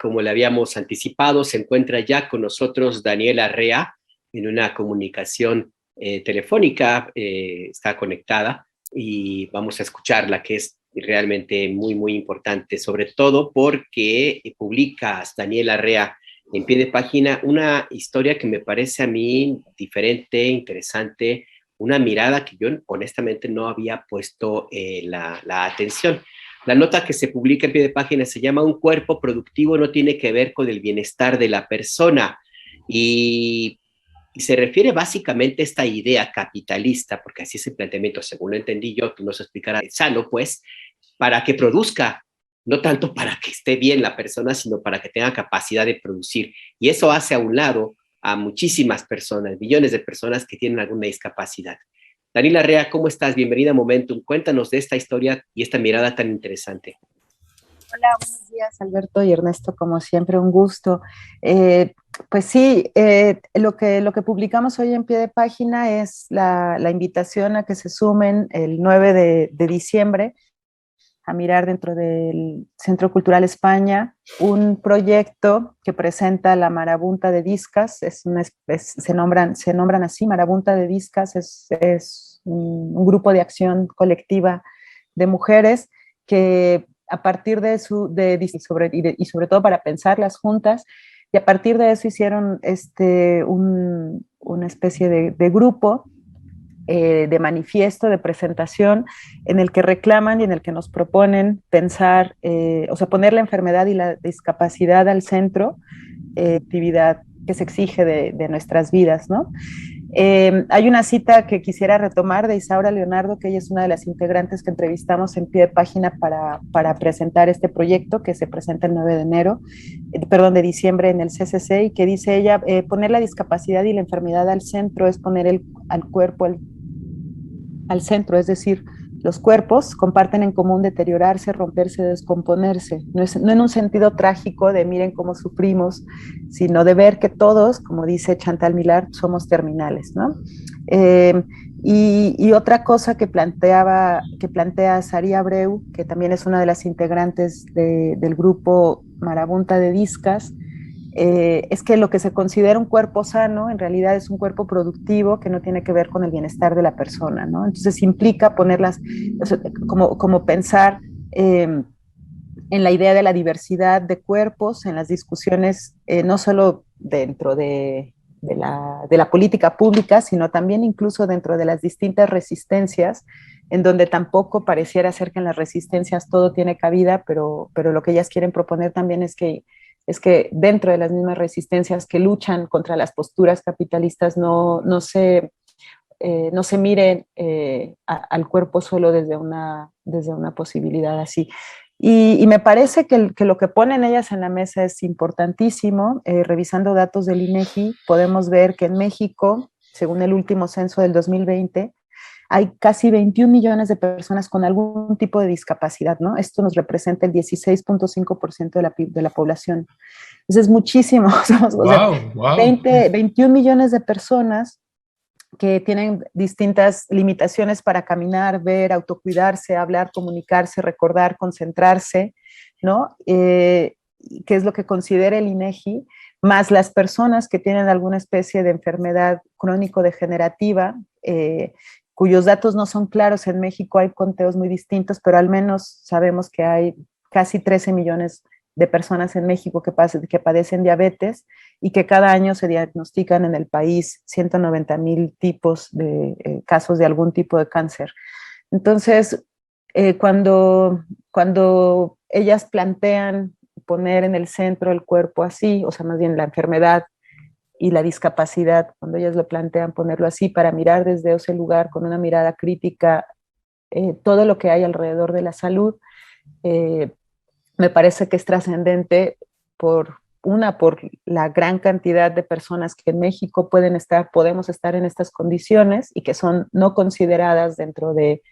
como le habíamos anticipado, se encuentra ya con nosotros Daniela Rea en una comunicación telefónica, está conectada y vamos a escucharla, que es realmente muy, muy importante, sobre todo porque publicas, Daniela Rea, en pie de página, una historia que me parece a mí diferente, interesante, una mirada que yo honestamente no había puesto la atención. La nota que se publica en pie de página se llama "Un cuerpo productivo no tiene que ver con el bienestar de la persona", y se refiere básicamente a esta idea capitalista, porque así es el planteamiento, según lo entendí yo, tú nos explicarás, sano, pues, para que produzca, no tanto para que esté bien la persona, sino para que tenga capacidad de producir. Y eso hace a un lado a muchísimas personas, millones de personas que tienen alguna discapacidad. Daniela Rea, ¿cómo estás? Bienvenida a Momentum. Cuéntanos de esta historia y esta mirada tan interesante. Hola, buenos días, Alberto y Ernesto, como siempre, un gusto. Pues sí, lo que publicamos hoy en pie de página es la invitación a que se sumen el 9 de diciembre a mirar dentro del Centro Cultural España un proyecto que presenta la Marabunta de Discas, se nombran así, Marabunta de Discas, es un grupo de acción colectiva de mujeres que a partir de y sobre todo para pensarlas juntas, y a partir de eso hicieron una especie de grupo, de manifiesto, de presentación, en el que reclaman y en el que nos proponen pensar, o sea, poner la enfermedad y la discapacidad al centro, actividad que se exige de nuestras vidas, ¿no? Hay una cita que quisiera retomar de Isaura Leonardo, que ella es una de las integrantes que entrevistamos en pie de página para presentar este proyecto que se presenta el 9 de enero, de diciembre en el CCC, y que dice ella, poner la discapacidad y la enfermedad al centro es poner al cuerpo al centro, es decir, los cuerpos comparten en común deteriorarse, romperse, descomponerse, no en un sentido trágico de miren cómo sufrimos, sino de ver que todos, como dice Chantal Millar, somos terminales, ¿no? Y otra cosa que plantea Sari Abreu, que también es una de las integrantes del grupo Marabunta de Discas, es que lo que se considera un cuerpo sano en realidad es un cuerpo productivo que no tiene que ver con el bienestar de la persona, ¿no? Entonces implica ponerlas, o sea, como pensar en la idea de la diversidad de cuerpos, en las discusiones, no solo dentro de la política pública, sino también incluso dentro de las distintas resistencias, en donde tampoco pareciera ser que en las resistencias todo tiene cabida, pero lo que ellas quieren proponer también es que dentro de las mismas resistencias que luchan contra las posturas capitalistas no se miren al cuerpo solo desde una posibilidad así. Y me parece que lo que ponen ellas en la mesa es importantísimo. Revisando datos del INEGI, podemos ver que en México, según el último censo del 2020, hay casi 21 millones de personas con algún tipo de discapacidad, ¿no? Esto nos representa el 16.5% de la población. Entonces, es muchísimo. Wow. 21 millones de personas que tienen distintas limitaciones para caminar, ver, autocuidarse, hablar, comunicarse, recordar, concentrarse, ¿no? ¿Qué es lo que considera el INEGI? Más las personas que tienen alguna especie de enfermedad crónico-degenerativa, cuyos datos no son claros. En México hay conteos muy distintos, pero al menos sabemos que hay casi 13 millones de personas en México que padecen diabetes, y que cada año se diagnostican en el país 190,000 tipos de casos de algún tipo de cáncer. Entonces, cuando ellas plantean poner en el centro el cuerpo así, o sea, más bien la enfermedad y la discapacidad, cuando ellas lo plantean ponerlo así para mirar desde ese lugar con una mirada crítica todo lo que hay alrededor de la salud, me parece que es trascendente por la gran cantidad de personas que en México podemos estar en estas condiciones y que son no consideradas dentro de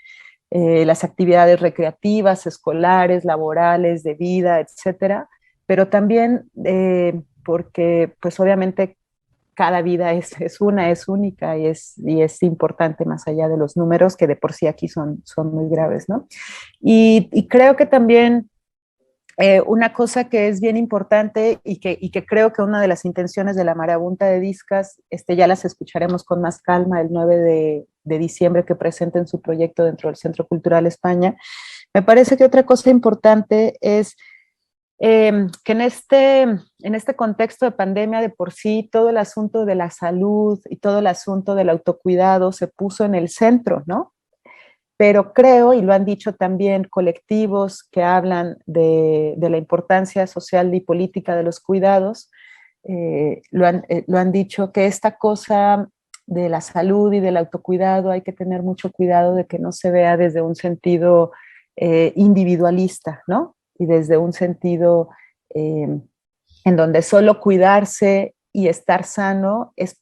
las actividades recreativas, escolares, laborales, de vida, etcétera, pero también porque pues obviamente cada vida es única y es importante más allá de los números que de por sí aquí son muy graves, ¿no? Y creo que también una cosa que es bien importante y que creo que una de las intenciones de la marabunta de Discas, ya las escucharemos con más calma el 9 de diciembre que presenten su proyecto dentro del Centro Cultural España. Me parece que otra cosa importante es que en este contexto de pandemia de por sí, todo el asunto de la salud y todo el asunto del autocuidado se puso en el centro, ¿no? Pero creo, y lo han dicho también colectivos que hablan de la importancia social y política de los cuidados, lo han dicho que esta cosa de la salud y del autocuidado hay que tener mucho cuidado de que no se vea desde un sentido individualista, ¿no? Y desde un sentido en donde solo cuidarse y estar sano es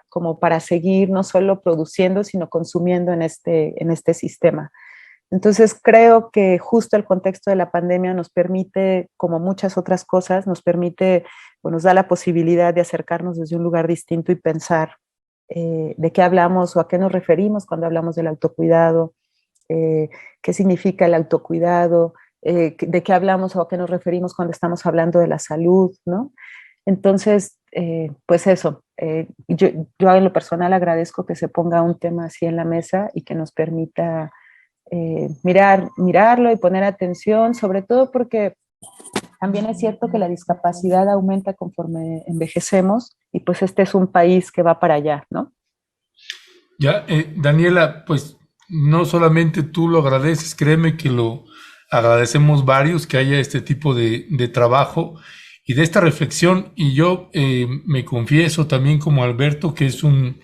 como para seguir no solo produciendo, sino consumiendo en este sistema. Entonces creo que justo el contexto de la pandemia nos permite, como muchas otras cosas, nos permite o nos da la posibilidad de acercarnos desde un lugar distinto y pensar de qué hablamos o a qué nos referimos cuando hablamos del autocuidado, qué significa el autocuidado, de qué hablamos o a qué nos referimos cuando estamos hablando de la salud, ¿no? Entonces, pues eso, yo en lo personal agradezco que se ponga un tema así en la mesa y que nos permita mirarlo y poner atención, sobre todo porque también es cierto que la discapacidad aumenta conforme envejecemos y pues este es un país que va para allá, ¿no? Ya, Daniela, pues no solamente tú lo agradeces, créeme que lo agradecemos varios que haya este tipo de trabajo y de esta reflexión. Y yo me confieso también como Alberto que es un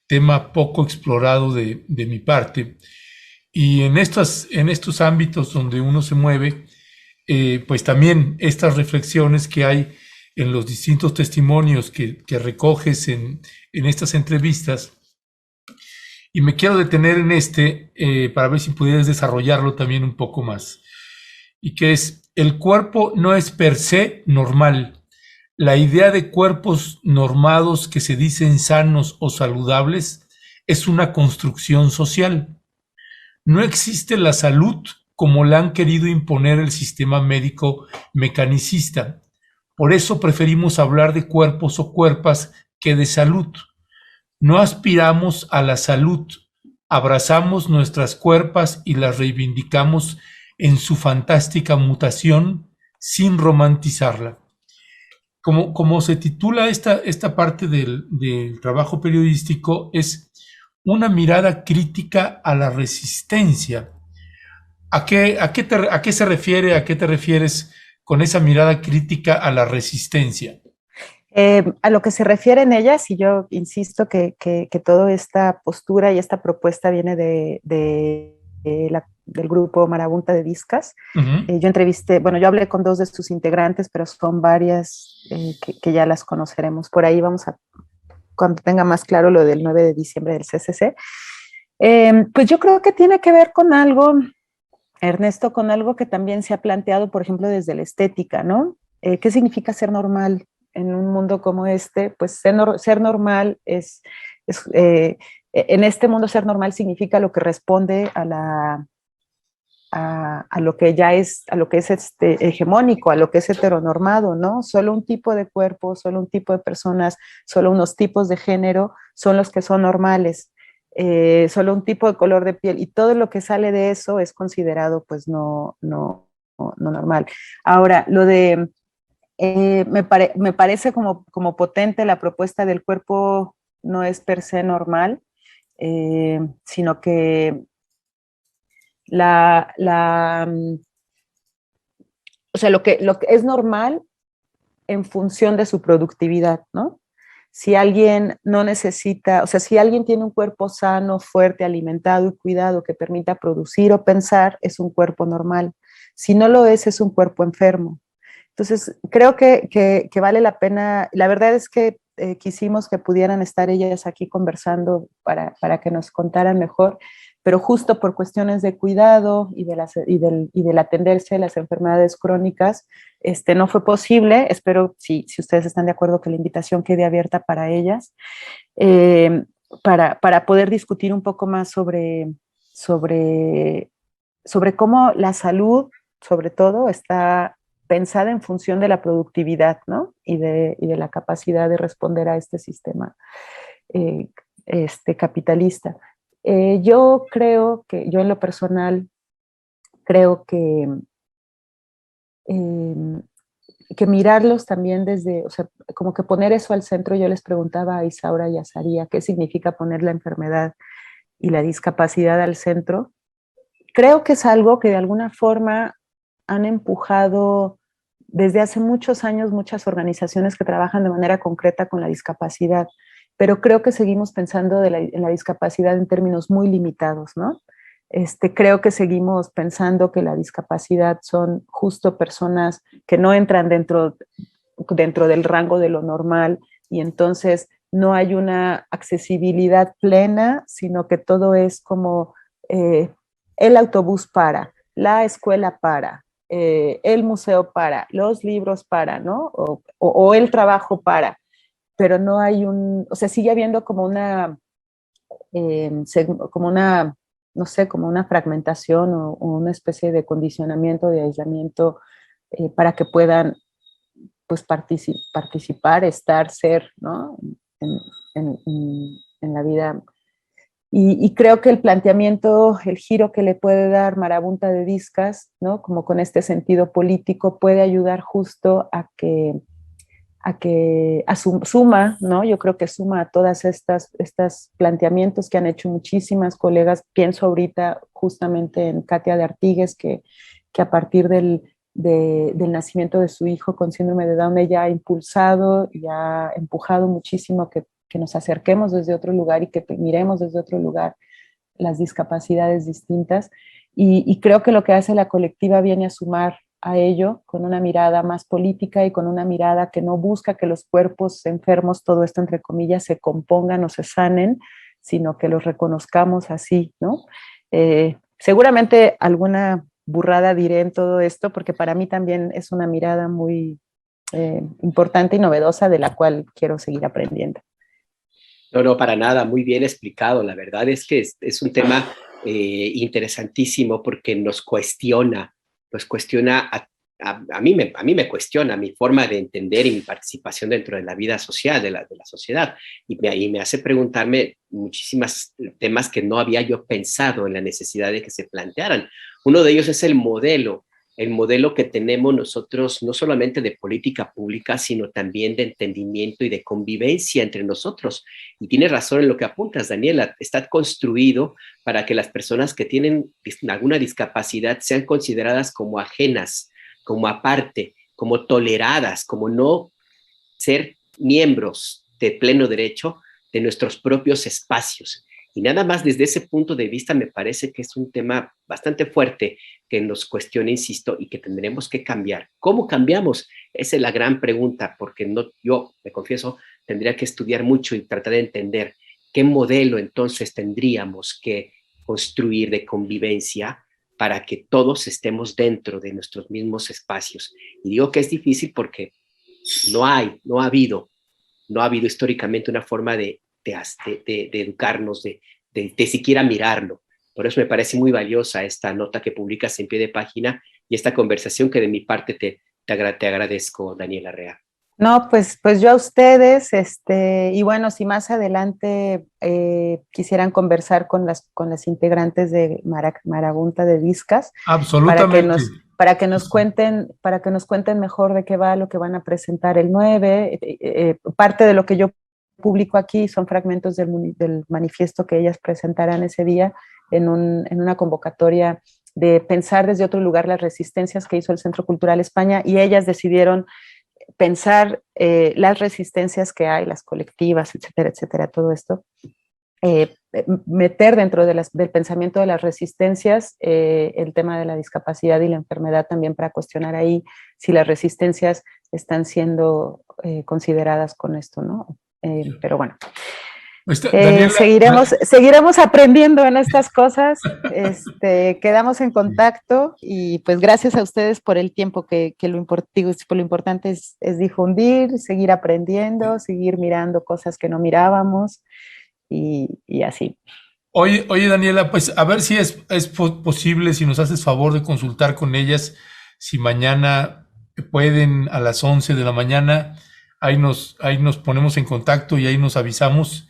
tema poco explorado de mi parte. Y en estos ámbitos donde uno se mueve, pues también estas reflexiones que hay en los distintos testimonios que recoges en estas entrevistas. Y me quiero detener en para ver si pudieras desarrollarlo también un poco más. Y que es, el cuerpo no es per se normal. La idea de cuerpos normados que se dicen sanos o saludables es una construcción social. No existe la salud como la han querido imponer el sistema médico mecanicista. Por eso preferimos hablar de cuerpos o cuerpas que de salud. No aspiramos a la salud, abrazamos nuestras cuerpas y las reivindicamos en su fantástica mutación sin romantizarla. Como se titula esta parte del trabajo periodístico, es una mirada crítica a la resistencia. ¿A qué se refiere, a qué te refieres con esa mirada crítica a la resistencia? A lo que se refieren ellas, y yo insisto que toda esta postura y esta propuesta viene del grupo Marabunta de Discas. Yo entrevisté, bueno, yo hablé con 2 de sus integrantes, pero son varias que ya las conoceremos. Por ahí vamos a, cuando tenga más claro lo del 9 de diciembre del CCC. Pues yo creo que tiene que ver con algo, Ernesto, con algo que también se ha planteado, por ejemplo, desde la estética, ¿no? ¿Qué significa ser normal en un mundo como este? Pues ser normal en este mundo ser normal significa lo que responde a lo que ya es, a lo que es hegemónico, a lo que es heteronormado, ¿no? Solo un tipo de cuerpo, solo un tipo de personas, solo unos tipos de género son los que son normales. Solo un tipo de color de piel y todo lo que sale de eso es considerado pues no normal. Ahora, lo de me parece como potente la propuesta del cuerpo no es per se normal, sino que o sea, lo que es normal en función de su productividad, ¿no? Si alguien no necesita, o sea, si alguien tiene un cuerpo sano, fuerte, alimentado y cuidado que permita producir o pensar, es un cuerpo normal. Si no lo es un cuerpo enfermo. Entonces, creo que vale la pena. La verdad es que quisimos que pudieran estar ellas aquí conversando para que nos contaran mejor, pero justo por cuestiones de cuidado y del atenderse a las enfermedades crónicas, no fue posible. Espero, si ustedes están de acuerdo, que la invitación quede abierta para ellas, para poder discutir un poco más sobre cómo la salud, sobre todo, está pensada en función de la productividad, ¿no? Y de la capacidad de responder a este sistema capitalista. Yo en lo personal, creo que mirarlos también desde, o sea, como que poner eso al centro. Yo les preguntaba a Isaura y a Saría qué significa poner la enfermedad y la discapacidad al centro. Creo que es algo que de alguna forma han empujado desde hace muchos años muchas organizaciones que trabajan de manera concreta con la discapacidad, pero creo que seguimos pensando en la discapacidad en términos muy limitados, ¿no? Creo que seguimos pensando que la discapacidad son justo personas que no entran dentro del rango de lo normal, y entonces no hay una accesibilidad plena, sino que todo es como el autobús para, la escuela para, el museo para, los libros para, ¿no? O el trabajo para, pero no hay o sea, sigue habiendo como una, no sé, como una fragmentación o una especie de condicionamiento, de aislamiento, para que puedan, pues, participar, estar, ser, ¿no? En la vida. Y creo que el planteamiento, el giro que le puede dar Marabunta de Discas, ¿no? Como con este sentido político, puede ayudar justo suma, ¿no? Yo creo que suma a todas estas planteamientos que han hecho muchísimas colegas. Pienso ahorita justamente en Katia de Artigues, que a partir del nacimiento de su hijo con síndrome de Down, ella ha impulsado y ha empujado muchísimo que nos acerquemos desde otro lugar y que miremos desde otro lugar las discapacidades distintas. Y creo que lo que hace la colectiva viene a sumar a ello con una mirada más política y con una mirada que no busca que los cuerpos enfermos, todo esto entre comillas, se compongan o se sanen, sino que los reconozcamos así, ¿no? Seguramente alguna burrada diré en todo esto, porque para mí también es una mirada muy importante y novedosa, de la cual quiero seguir aprendiendo. No, para nada, muy bien explicado. La verdad es que es un tema interesantísimo porque nos cuestiona a mí me cuestiona mi forma de entender y mi participación dentro de la vida social, de la sociedad, y me hace preguntarme muchísimos temas que no había yo pensado en la necesidad de que se plantearan. Uno de ellos es el modelo que tenemos nosotros, no solamente de política pública, sino también de entendimiento y de convivencia entre nosotros. Y tienes razón en lo que apuntas, Daniela, está construido para que las personas que tienen alguna discapacidad sean consideradas como ajenas, como aparte, como toleradas, como no ser miembros de pleno derecho de nuestros propios espacios. Y nada más desde ese punto de vista me parece que es un tema bastante fuerte que nos cuestiona, insisto, y que tendremos que cambiar. ¿Cómo cambiamos? Esa es la gran pregunta, porque yo, me confieso, tendría que estudiar mucho y tratar de entender qué modelo entonces tendríamos que construir de convivencia para que todos estemos dentro de nuestros mismos espacios. Y digo que es difícil porque no ha habido históricamente una forma de educarnos, de siquiera mirarlo. Por eso me parece muy valiosa esta nota que publicas en pie de página y esta conversación que de mi parte te agradezco, Daniela Rea. No, pues yo a ustedes, y bueno, si más adelante quisieran conversar con las integrantes de Marabunta de Discas, absolutamente, para que nos cuenten mejor de qué va lo que van a presentar el 9. Parte de lo que yo publico aquí son fragmentos del manifiesto que ellas presentarán ese día en una convocatoria de pensar desde otro lugar las resistencias que hizo el Centro Cultural España, y ellas decidieron pensar las resistencias que hay, las colectivas, etcétera, etcétera, todo esto, meter dentro del pensamiento de las resistencias el tema de la discapacidad y la enfermedad también, para cuestionar ahí si las resistencias están siendo consideradas con esto, ¿no? Pero bueno, Daniela, seguiremos aprendiendo en estas cosas. Quedamos en contacto, y pues gracias a ustedes por el tiempo que lo importante es difundir, seguir aprendiendo, seguir mirando cosas que no mirábamos y así. Oye, Daniela, pues a ver si es posible, si nos haces favor de consultar con ellas, si mañana pueden a las 11 de la mañana, ahí nos ponemos en contacto y ahí nos avisamos.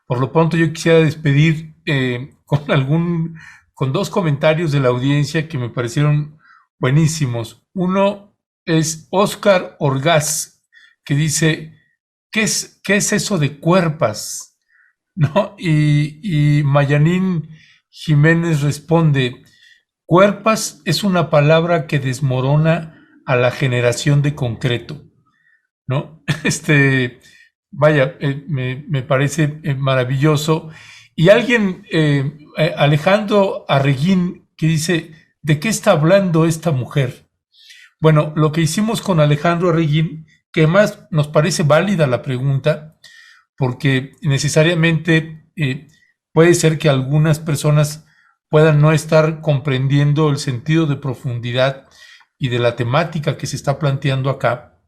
Por lo pronto yo quisiera despedir con 2 comentarios de la audiencia que me parecieron buenísimos. Uno es Oscar Orgaz, que dice, ¿qué es eso de cuerpas? ¿No? Y Mayanín Jiménez responde, cuerpas es una palabra que desmorona a la generación de concreto, ¿no? Vaya, me parece maravilloso. Y alguien, Alejandro Arreguín, que dice, ¿de qué está hablando esta mujer? Bueno, lo que hicimos con Alejandro Arreguín, que además nos parece válida la pregunta, porque necesariamente puede ser que algunas personas puedan no estar comprendiendo el sentido de profundidad y de la temática que se está planteando acá.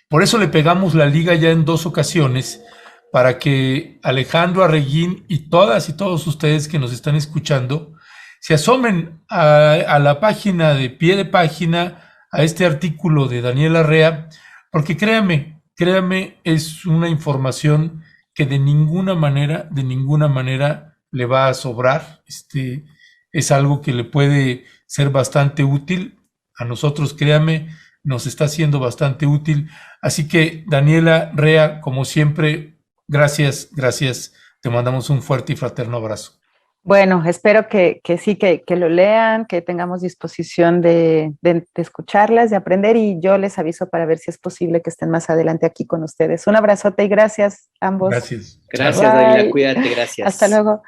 Por eso le pegamos la liga ya en 2 ocasiones, para que Alejandro Arreguín y todas y todos ustedes que nos están escuchando se asomen a la página de pie de página, a este artículo de Daniela Rea, porque créame, es una información que de ninguna manera le va a sobrar. Es algo que le puede ser bastante útil. A nosotros, créame, nos está siendo bastante útil. Así que, Daniela Rea, como siempre, gracias. Te mandamos un fuerte y fraterno abrazo. Bueno, espero que sí, que lo lean, que tengamos disposición de escucharlas, de aprender, y yo les aviso para ver si es posible que estén más adelante aquí con ustedes. Un abrazote y gracias a ambos. Gracias. Gracias, Daniela, cuídate, gracias. Hasta luego.